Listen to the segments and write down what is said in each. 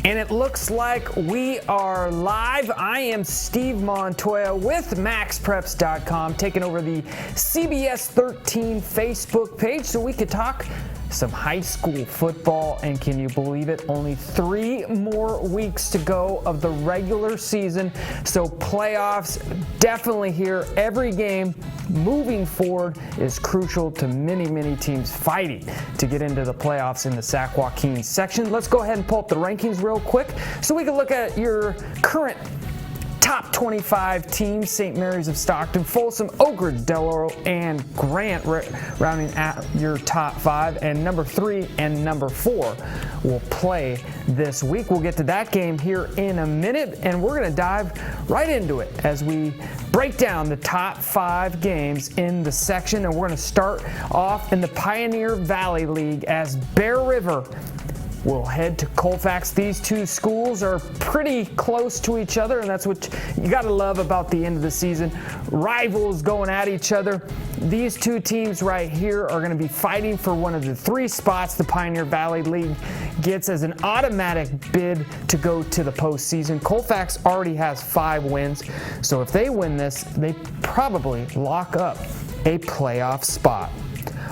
And it looks like we are live. I am Steve Montoya with MaxPreps.com, taking over the CBS 13 Facebook page so we could talk some high school football. And can you believe it? Only 3 more weeks to go of the regular season. So playoffs definitely here. Every game moving forward is crucial to many teams fighting to get into the playoffs in the Sac-Joaquin section. Let's go ahead and pull up the rankings real quick so we can look at your current top 25 teams. St. Mary's of Stockton, Folsom, Oak Ridge, Del Oro, and Grant rounding out your top 5. And number 3 and number 4 will play this week. We'll get to that game here in a minute, and we're going to dive right into it as we break down the top 5 games in the section. And we're going to start off in the Pioneer Valley League as Bear River will head to Colfax. These two schools are pretty close to each other, and that's what you got to love about the end of the season. Rivals going at each other. These two teams right here are going to be fighting for one of the 3 spots the Pioneer Valley League gets as an automatic bid to go to the postseason. Colfax already has 5 wins, so if they win this, they probably lock up a playoff spot.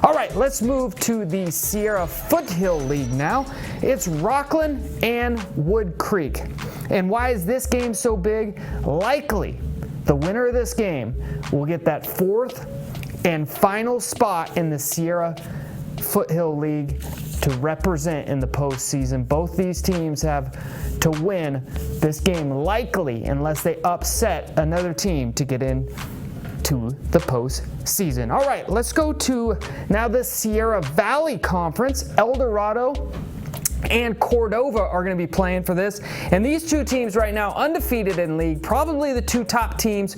All right, let's move to the Sierra Foothill League now. It's Rockland and Wood Creek. And why is this game so big? Likely, the winner of this game will get that 4th and final spot in the Sierra Foothill League to represent in the postseason. Both these teams have to win this game likely, unless they upset another team to get in to the postseason. All right, let's go to now the Sierra Valley Conference. El Dorado and Cordova are going to be playing for this. And these two teams right now undefeated in league, probably the 2 top teams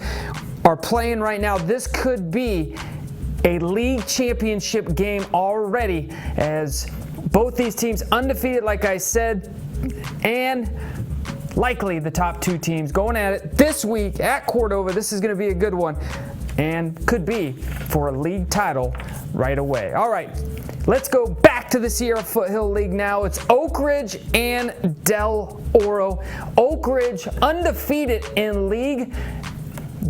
are playing right now. This could be a league championship game already, as both these teams undefeated, like I said, and likely the top 2 teams going at it this week at Cordova. This is going to be a good one and could be for a league title right away. All right, let's go back to the Sierra Foothill League now. It's Oak Ridge and Del Oro. Oak Ridge undefeated in league.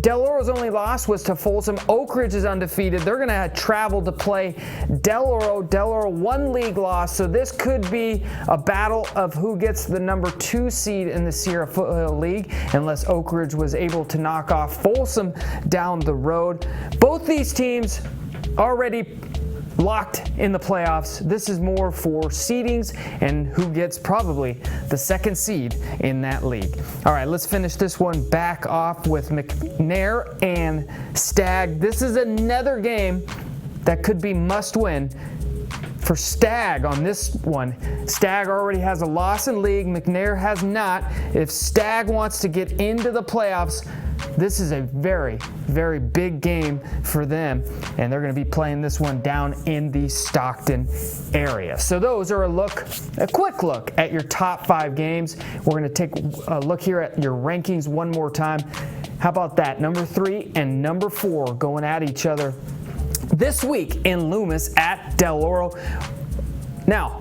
Del Oro's only loss was to Folsom. Oak Ridge is undefeated. They're going to travel to play Del Oro. Del Oro 1 league loss, so this could be a battle of who gets the number 2 seed in the Sierra Foothill League, unless Oak Ridge was able to knock off Folsom down the road. Both these teams already locked in the playoffs. This is more for seedings and who gets probably the 2nd seed in that league. All right, let's finish this one back off with McNair and Stagg. This is another game that could be must win for Stagg on this one. Stagg already has a loss in league. McNair has not. If Stagg wants to get into the playoffs, this is a very big game for them, and they're going to be playing this one down in the Stockton area. So those are a quick look at your top 5 games. We're going to take a look here at your rankings one more time. How about that? Number 3 and number 4 going at each other this week in Loomis at Del Oro. Now,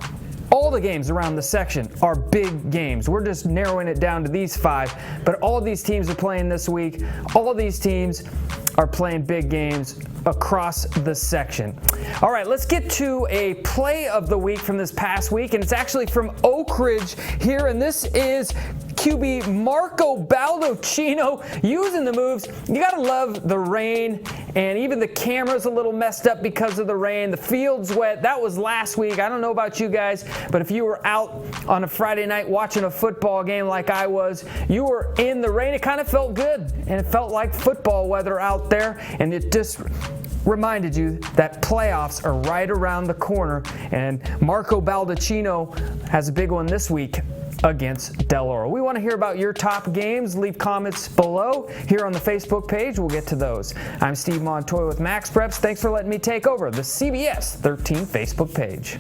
all the games around the section are big games. We're just narrowing it down to these 5, but all these teams are playing this week. All these teams are playing big games across the section. All right, let's get to a play of the week from this past week, and it's actually from Oak Ridge here, and this is QB Marco Baldacchino using the moves. You gotta love the rain, and even the camera's a little messed up because of the rain. The field's wet. That was last week. I don't know about you guys, but if you were out on a Friday night watching a football game like I was, you were in the rain. It kind of felt good, and it felt like football weather out there, and it just reminded you that playoffs are right around the corner, and Marco Baldacchino has a big one this week against Del Oro. We want to hear about your top games. Leave comments below here on the Facebook page. We'll get to those. I'm Steve Montoya with Max Preps. Thanks for letting me take over the CBS 13 Facebook page.